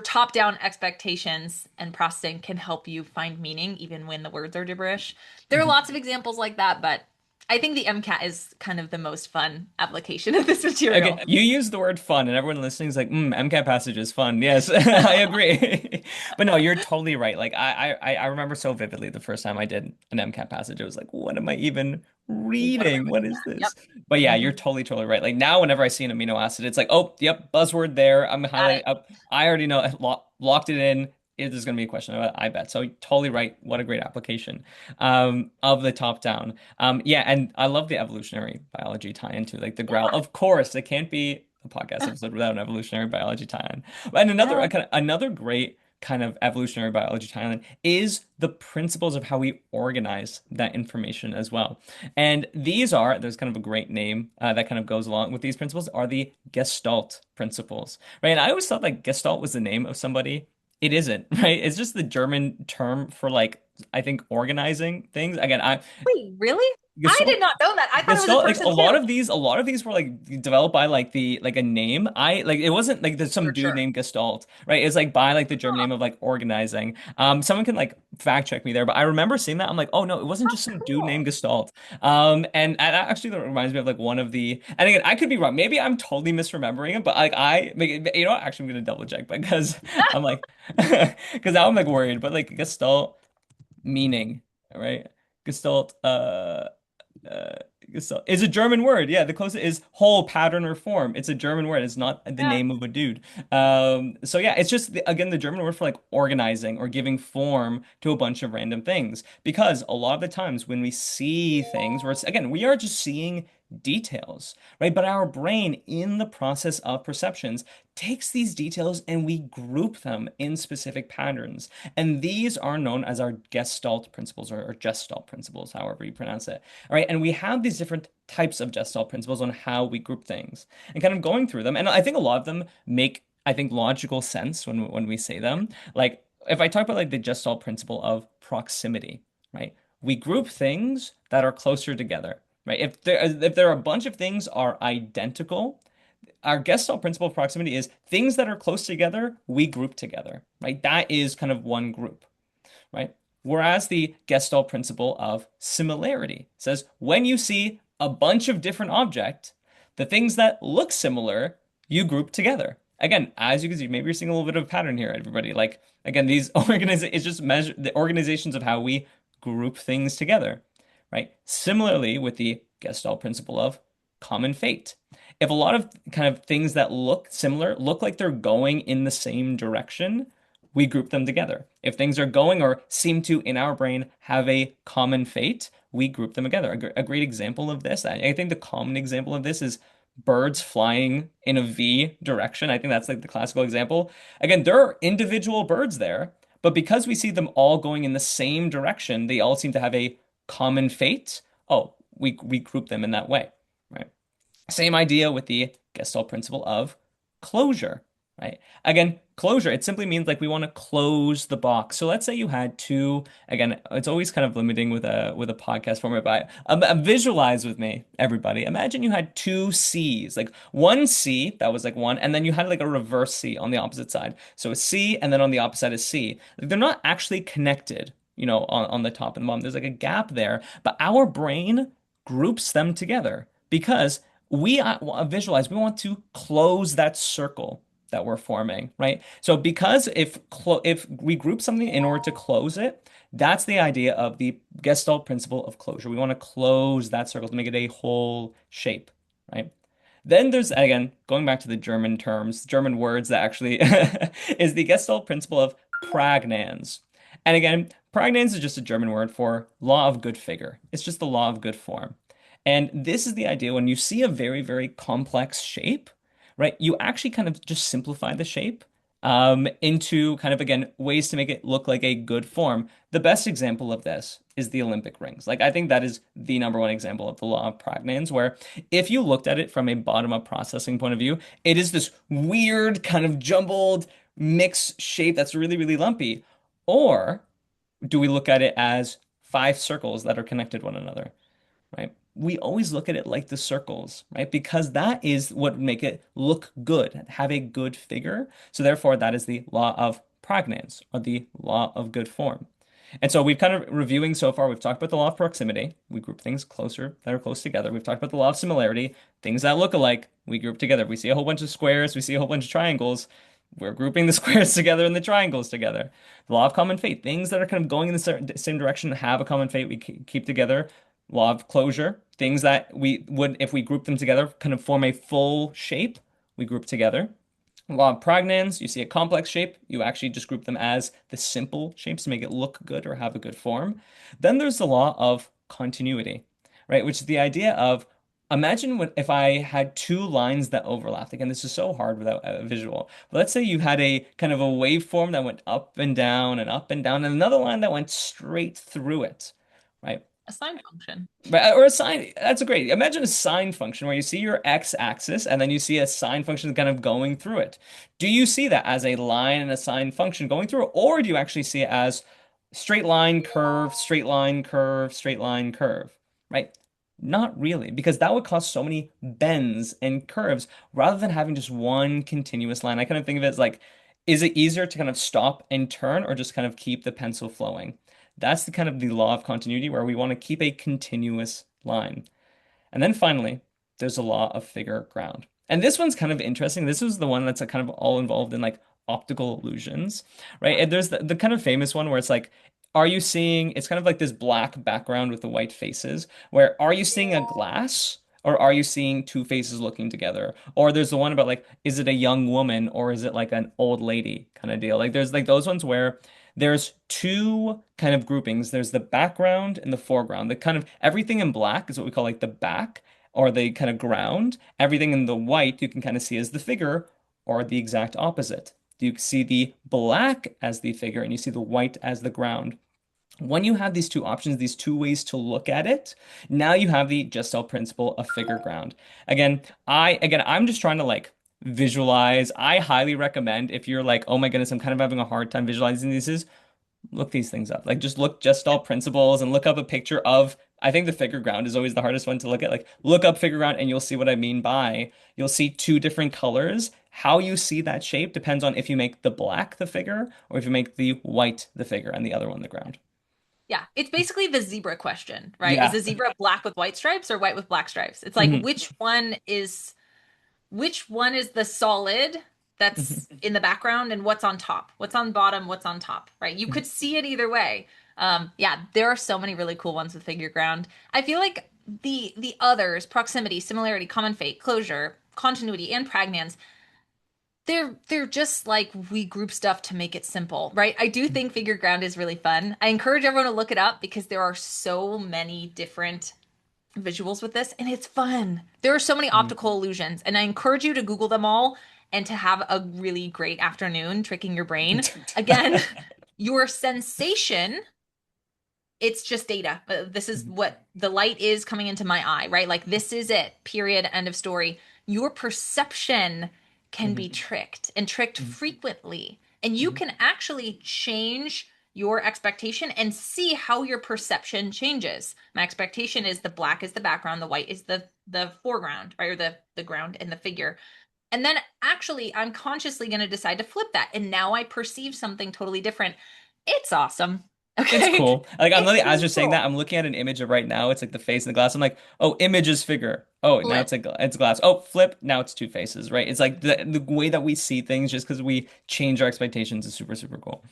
top down expectations and processing can help you find meaning even when the words are gibberish. There are lots of examples like that, but I think the MCAT is kind of the most fun application of this material. Okay, you use the word fun, and everyone listening is like, MCAT passage is fun. Yes, I agree. But no, you're totally right. Like I remember so vividly the first time I did an MCAT passage. I was like, what am I even reading? What is Yep. this? But yeah, you're totally right. Like now, whenever I see an amino acid, it's like, oh, yep, buzzword there. I'm Got highlighting it. up. I already know, locked it in. There's going to be a question about it, I bet. So totally right. What a great application of the top down. Yeah, and I love the evolutionary biology tie into like the growl. Yeah. Of course, it can't be a podcast episode without an evolutionary biology tie-in. And another Yeah. another great kind of evolutionary biology tie-in is the principles of how we organize that information as well. And there's kind of a great name that kind of goes along with these principles, are the Gestalt principles, right? And I always thought like Gestalt was the name of somebody. It isn't, right? It's just the German term for like, I think, organizing things. Again, Wait, really? I did Gestalt not know that. I thought it was a Gestalt, like person too. a lot of these were like developed by like a name. It wasn't like there's some For dude sure. named Gestalt, right? It's like by like the German name of like organizing. Someone can like fact check me there, but I remember seeing that. I'm like, oh no, it wasn't just some dude named Cool. Gestalt. And that actually reminds me of like one of the, and again, I could be wrong. Maybe I'm totally misremembering it, but you know what? Actually, I'm gonna double check because I'm like, because now I'm like worried, but like Gestalt meaning, right? Gestalt, uh, Gestalt is a German word. Yeah, the closest is whole, pattern, or form. It's a German word. It's not the Yeah. name of a dude. So yeah, it's just again the German word for like organizing or giving form to a bunch of random things. Because a lot of the times when we see things, where it's again we are just seeing details, right? But our brain, in the process of perceptions, takes these details and we group them in specific patterns. And these are known as our Gestalt principles or Gestalt principles, however you pronounce it. All right. And we have these different types of Gestalt principles on how we group things and kind of going through them. And I think a lot of them make, I think, logical sense when we say them. Like if I talk about like the Gestalt principle of proximity, right? We group things that are closer together, right? If there are a bunch of things are identical, our Gestalt principle of proximity is things that are close together, we group together, right? That is kind of one group, right? Whereas the Gestalt principle of similarity says when you see a bunch of different objects, the things that look similar, you group together. Again, as you can see, maybe you're seeing a little bit of a pattern here, everybody. Like, again, these it's just measure the organizations of how we group things together, right? Similarly, with the Gestalt principle of common fate. If a lot of kind of things that look similar look like they're going in the same direction, we group them together. If things are going or seem to, in our brain, have a common fate, we group them together. A great example of this, I think the common example of this is birds flying in a V direction. I think that's like the classical example. Again, there are individual birds there, but because we see them all going in the same direction, they all seem to have a common fate. Oh, we group them in that way, right? Same idea with the Gestalt principle of closure, right? Again, closure, it simply means like we want to close the box. So let's say you had two, again, it's always kind of limiting with a podcast format, but visualize with me, everybody. Imagine you had two C's, like one C, that was like one, and then you had like a reverse C on the opposite side. So a C, and then on the opposite side is C. Like, they're not actually connected, on the top and the bottom. There's like a gap there, but our brain groups them together because we visualize, we want to close that circle that we're forming, right? So because if we group something in order to close it, that's the idea of the Gestalt principle of closure. We want to close that circle to make it a whole shape, right? Then there's, again, going back to the German terms, German words that actually is the Gestalt principle of pragnans. And again, pragnans is just a German word for law of good figure. It's just the law of good form. And this is the idea when you see a very, very complex shape, right? You actually kind of just simplify the shape into kind of, again, ways to make it look like a good form. The best example of this is the Olympic rings. Like, I think that is the number one example of the law of pragnans, where if you looked at it from a bottom-up processing point of view, it is this weird kind of jumbled mixed shape that's really, really lumpy. Or do we look at it as five circles that are connected one another, right? We always look at it like the circles, right? Because that is what would make it look good, have a good figure. So therefore, that is the law of pragnans, or the law of good form. And so we've kind of reviewing so far, we've talked about the law of proximity. We group things closer that are close together. We've talked about the law of similarity, things that look alike, we group together. We see a whole bunch of squares, we see a whole bunch of triangles. We're grouping the squares together and the triangles together. The law of common fate, things that are kind of going in the same direction have a common fate, we keep together. Law of closure, things that we would, if we group them together, kind of form a full shape, we group together. Law of pragnans, you see a complex shape, you actually just group them as the simple shapes to make it look good or have a good form. Then there's the law of continuity, right? Which is the idea of, imagine if I had two lines that overlapped. Again, this is so hard without a visual. But let's say you had a kind of a waveform that went up and down and up and down, and another line that went straight through it, right? A sine function. Or a sine, that's a great. Imagine a sine function where you see your x-axis and then you see a sine function kind of going through it. Do you see that as a line and a sine function going through it, or do you actually see it as straight line, curve, straight line, curve, straight line, curve, right? Not really, because that would cause so many bends and curves rather than having just one continuous line. I kind of think of it as like, is it easier to kind of stop and turn or just kind of keep the pencil flowing? That's the kind of the law of continuity where we want to keep a continuous line. And then finally, there's a law of figure ground. And this one's kind of interesting. This is the one that's kind of all involved in like optical illusions, right? And there's the kind of famous one where it's like, are you seeing, it's kind of like this black background with the white faces, where are you seeing a glass? Or are you seeing two faces looking together? Or there's the one about like, is it a young woman or is it like an old lady kind of deal? Like there's like those ones where there's two kind of groupings. There's the background and the foreground. The kind of everything in black is what we call like the back. or the kind of ground. Everything in the white you can kind of see as the figure or the exact opposite. You see the black as the figure and you see the white as the ground. When you have these two options, these two ways to look at it, now you have the Gestalt principle of figure ground. I'm just trying to like visualize. I highly recommend if you're like, oh my goodness, I'm kind of having a hard time visualizing these, look these things up. Like just look Gestalt principles and look up a picture of, I think the figure ground is always the hardest one to look at. Like look up figure ground and you'll see what I mean by you'll see two different colors. How you see that shape depends on if you make the black the figure or if you make the white the figure and the other one the ground. Yeah, it's basically the zebra question, right? Is Yeah. a zebra black with white stripes or white with black stripes? It's like Mhm. which one is the solid that's Mhm. in the background and what's on top? What's on bottom, what's on top, right? You could see it either way. Yeah, there are so many really cool ones with figure ground. I feel like the others, proximity, similarity, common fate, closure, continuity, and pragnance, they're just like we group stuff to make it simple, right? I do think figure ground is really fun. I encourage everyone to look it up because there are so many different visuals with this and it's fun. There are so many Mhm. optical illusions and I encourage you to Google them all and to have a really great afternoon tricking your brain. Again, your sensation, it's just data. This is what the light is coming into my eye, right? Like this is it, period, end of story. Your perception can be Mhm. tricked and tricked Mhm. frequently. And you Mhm. can actually change your expectation and see how your perception changes. My expectation is the black is the background, the white is the foreground, right? Or the ground and the figure. And then actually I'm consciously going to decide to flip that. And now I perceive something totally different. It's awesome. It's Okay. cool. Like I'm It's literally as really you're saying that, cool. I'm looking at an image of right now. It's like the face in the glass. I'm like, oh, image is figure. Oh, now Flip. it's like it's glass. Oh, flip. Now it's two faces. Right? It's like the way that we see things just because we change our expectations is super super cool.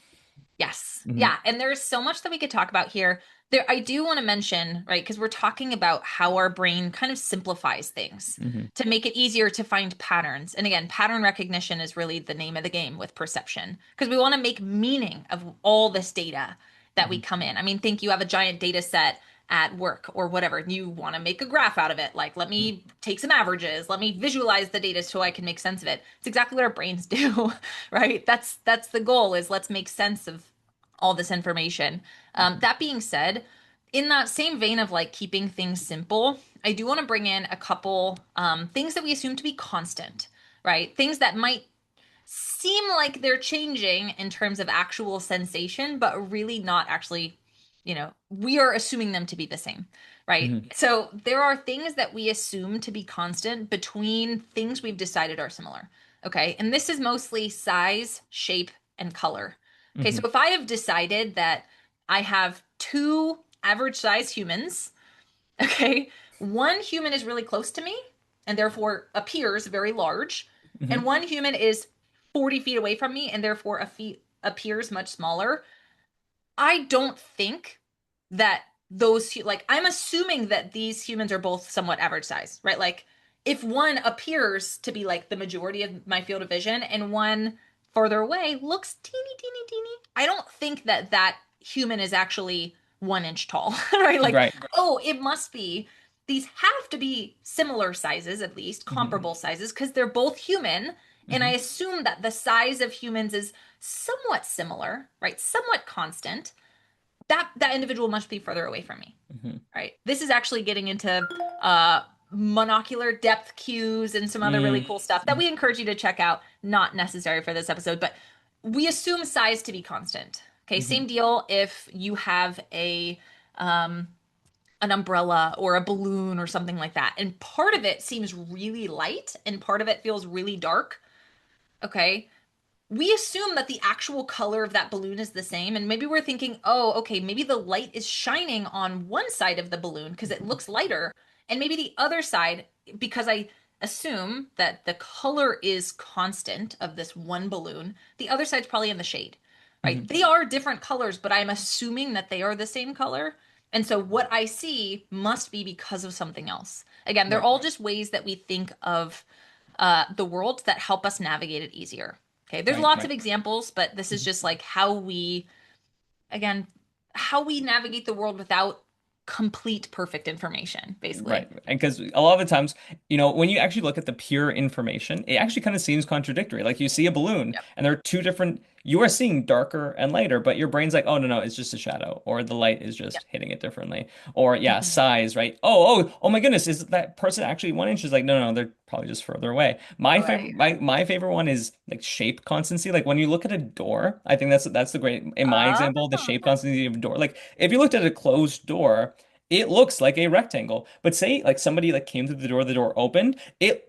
Yes. Hmm. Yeah. And there's so much that we could talk about here. There, I do want to mention, right, because we're talking about how our brain kind of simplifies things Hmm. to make it easier to find patterns. And again, pattern recognition is really the name of the game with perception because we want to make meaning of all this data that we Hmm. come in. I mean, think you have a giant data set at work or whatever. You want to make a graph out of it. Like, let me take some averages. Let me visualize the data so I can make sense of it. It's exactly what our brains do, right? That's the goal is let's make sense of all this information. That being said, in that same vein of like keeping things simple, I do want to bring in a couple things that we assume to be constant, right? Things that might seem like they're changing in terms of actual sensation, but really not actually, we are assuming them to be the same, right? Hmm. So there are things that we assume to be constant between things we've decided are similar. Okay. And this is mostly size, shape, and color. Okay. So Hmm. if I have decided that I have two average size humans, okay, one human is really close to me and therefore appears very large, and Hmm. one human is 40 feet away from me and therefore appears much smaller. I don't think that like I'm assuming that these humans are both somewhat average size, right? Like if one appears to be like the majority of my field of vision and one further away looks teeny, teeny, teeny, I don't think that that human is actually 1 inch tall, right? Like, Right. oh, it must be. These have to be similar sizes, at least Hmm. comparable sizes, because they're both human. And I Hmm. assume that the size of humans is somewhat similar, right? Somewhat constant. That individual must be further away from me, Hmm. right? This is actually getting into uh monocular depth cues and some other really Mm. cool stuff that we encourage you to check out. Not necessary for this episode, but we assume size to be constant. Okay, Hmm. same deal if you have a an umbrella or a balloon or something like that. And part of it seems really light and part of it feels really dark. Okay, we assume that the actual color of that balloon is the same. And maybe we're thinking, oh, okay, maybe the light is shining on one side of the balloon because it looks lighter. And maybe the other side, because I assume that the color is constant of this one balloon, the other side's probably in the shade, right? Hmm. They are different colors, but I'm assuming that they are the same color. And so what I see must be because of something else. Again, they're Right. all just ways that we think of the world that help us navigate it easier. Okay, there's Right. lots of examples, but this is Mhm. just like how we, again, how we navigate the world without complete perfect information, basically. Right. And because a lot of the times, when you actually look at the pure information, it actually kind of seems contradictory. Like you see a balloon Yep. and there are two different, you are seeing darker and lighter, but your brain's like, oh, no, it's just a shadow, or the light is just Yep. hitting it differently. Or yeah, Mhm. size, right? Oh my goodness, is that person actually 1 inch? Is like, no, they're probably just further away. My Right. favorite, my favorite one is like shape constancy. Like when you look at a door, I think that's the great, in my Oh, example, the shape constancy of a door. Like if you looked at a closed door, it looks like a rectangle. But say like somebody like came through the door opened,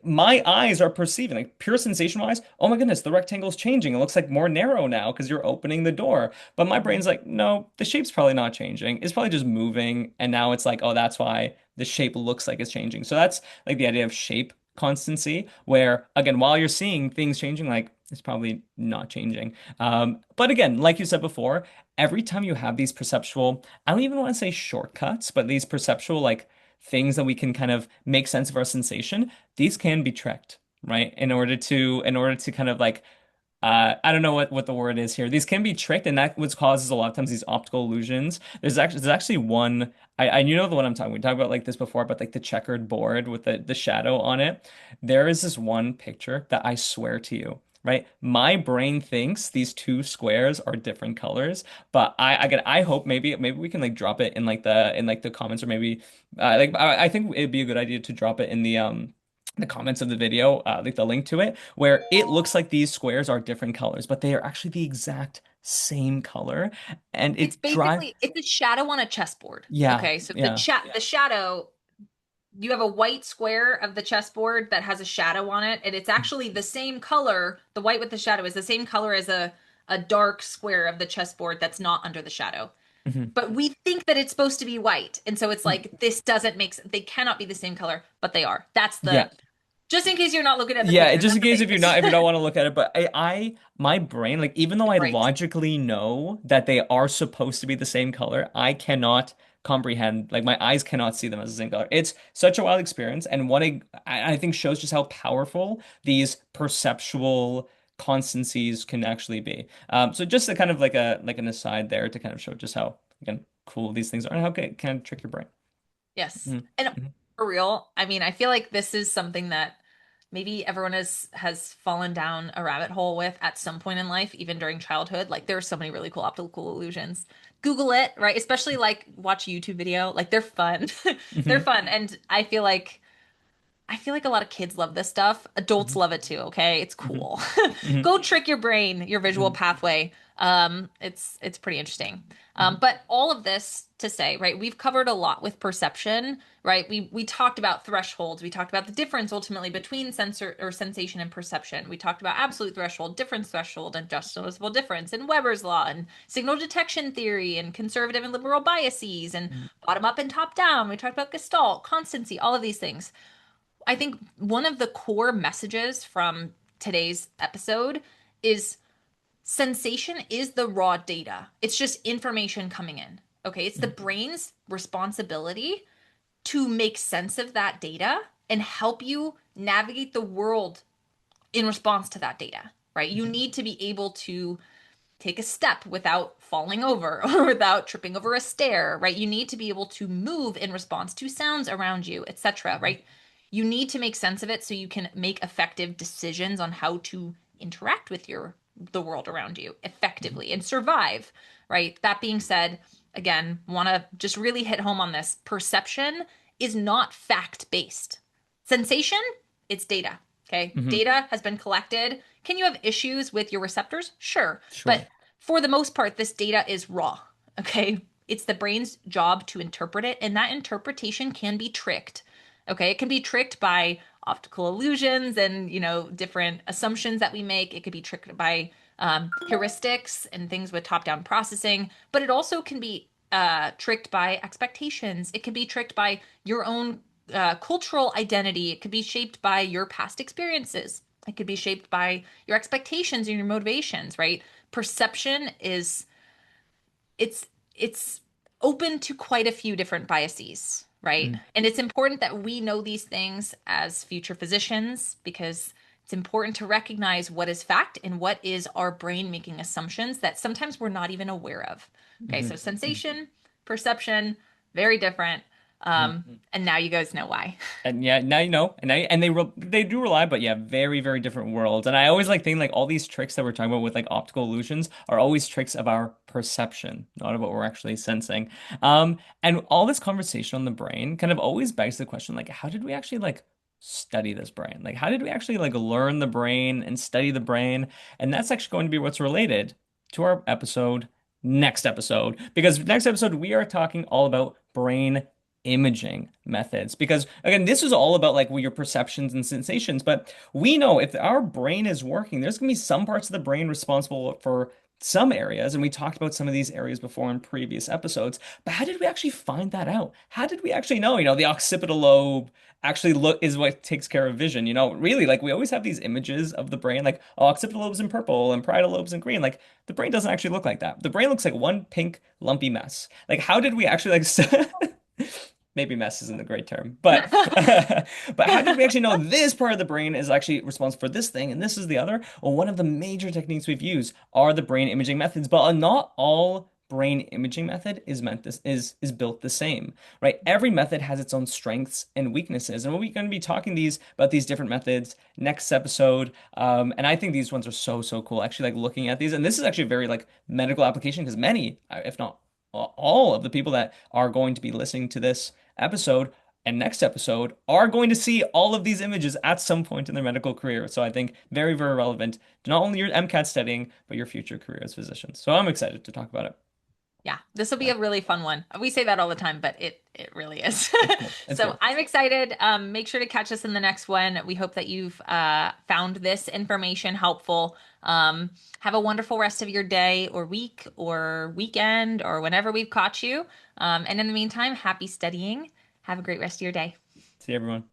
my eyes are perceiving like pure sensation wise, oh my goodness, the rectangle's changing. It looks like more narrow now because you're opening the door. But my mhm. brain's like, no, the shape's probably not changing. It's probably just moving. And now it's like, oh, that's why the shape looks like it's changing. So that's like the idea of shape constancy, where again, while you're seeing things changing, like it's probably not changing. But again, like you said before, every time you have these perceptual, I don't even want to say shortcuts, but these perceptual like things that we can kind of make sense of our sensation, these can be tricked, right? In order to kind of like I don't know what the word is here. These can be tricked, and that what causes a lot of times these optical illusions. There's actually one I you know the one I'm talking. We talked about like this before, but like the checkered board with the shadow on it. There is this one picture that I swear to you, right? My brain thinks these two squares are different colors, but I hope maybe we can like drop it in the comments, or maybe I think it'd be a good idea to drop it in the comments of the video, like the link to it, where it looks like these squares are different colors, but they are actually the exact same color, and It's it drive. basically it's a shadow on a chessboard. Yeah, Okay, so yeah. the shadow, you have a white square of the chessboard that has a shadow on it, and it's actually the same color. The white with the shadow is the same color as a dark square of the chessboard that's not under the shadow. Mhm. But we think that it's supposed to be white, and so it's like this doesn't make sense. They cannot be the same color, but they are. That's Yeah, the just in case you're not looking at the yeah, pictures. just in That's the case if basis. you don't want to look at it, but my brain, like even though I Right. logically know that they are supposed to be the same color, I cannot comprehend, like my eyes cannot see them as the same color. It's such a wild experience, and I think shows just how powerful these perceptual constancies can actually be. So just a kind of like an aside there to kind of show just how again cool these things are and how it can trick your brain. Yes. Mhm. And Mhm. for real, I mean, I feel like this is something that maybe everyone has fallen down a rabbit hole with at some point in life, even during childhood. Like there are so many really cool optical illusions. Google it, right? Especially like watch a YouTube video. Like they're fun. They're Mhm. fun. And I feel like a lot of kids love this stuff. Adults Mhm. love it too, okay? It's Mhm. cool. Mhm. Go trick your brain, your visual Mhm. pathway. It's pretty interesting. Mhm. But all of this to say, right, we've covered a lot with perception, right? We talked about thresholds. We talked about the difference ultimately between sensor or sensation and perception. We talked about absolute threshold, difference threshold, and just noticeable difference, and Weber's law, and signal detection theory, and conservative and liberal biases, and Mhm. bottom up and top down. We talked about Gestalt, constancy, all of these things. I think one of the core messages from today's episode is sensation is the raw data. It's just information coming in. Okay. It's the Mhm. brain's responsibility to make sense of that data and help you navigate the world in response to that data, right? You Mhm. need to be able to take a step without falling over or without tripping over a stair, right? You need to be able to move in response to sounds around you, etc., right? You need to make sense of it so you can make effective decisions on how to interact with the world around you Mhm. effectively and survive, right? That being said, again, want to just really hit home on this. Perception is not fact-based. Sensation, it's data. Okay. Mhm. Data has been collected. Can you have issues with your receptors? Sure. But Sure. for the most part, this data is raw. Okay. It's the brain's job to interpret it, and that interpretation can be tricked. Okay. It can be tricked by optical illusions and, different assumptions that we make. It could be tricked by heuristics and things with top down processing, but it also can be tricked by expectations. It can be tricked by your own cultural identity. It could be shaped by your past experiences. It could be shaped by your expectations and your motivations, right? Perception is it's it's open to quite a few different biases, right? Mhm. And it's important that we know these things as future physicians because it's important to recognize what is fact and what is our brain making assumptions that sometimes we're not even aware of. Okay, so Mhm. Mhm. sensation, perception, very different. Mhm. And now you guys know why. And yeah, now you know, they do rely, but yeah, very very different worlds. And I always like think like all these tricks that we're talking about with like optical illusions are always tricks of our perception, not of what we're actually sensing. And all this conversation on the brain kind of always begs the question like, how did we actually like study this brain? Like, how did we actually like learn the brain and study the brain? And that's actually going to be what's related to our episode next episode, because next episode we are talking all about brain imaging methods, because again this is all about like your perceptions and sensations, but we know if our brain is working, there's going to be some parts of the brain responsible for some areas, and we talked about some of these areas before in previous episodes. But how did we actually find that out? How did we actually know, the occipital lobe actually look is what takes care of vision? Really, like we always have these images of the brain like, oh, occipital lobe's in purple and parietal lobe's in green. Like the brain doesn't actually look like that. The brain looks like one pink lumpy mess. Like how did we actually like maybe mess isn't a great term, but but how did we actually know this part of the brain is actually responsible for this thing and this is the other? Well, one of the major techniques we've used are the brain imaging methods, but not all brain imaging method is meant this is built the same, right? Every method has its own strengths and weaknesses, and we're going to be talking about these different methods next episode. And I think these ones are so cool. Actually, like looking at these, and this is actually a very like medical application because many, if not all of the people that are going to be listening to this episode and next episode are going to see all of these images at some point in their medical career. So I think very, very relevant to not only your MCAT studying, but your future career as physicians. So I'm excited to talk about it. Yeah, this will be Yeah, a really fun one. We say that all the time, but it really is. it's cool. It's So cool. I'm excited. Make sure to catch us in the next one. We hope that you've found this information helpful. Have a wonderful rest of your day or week or weekend or whenever we've caught you. And in the meantime, happy studying. Have a great rest of your day. See you, everyone.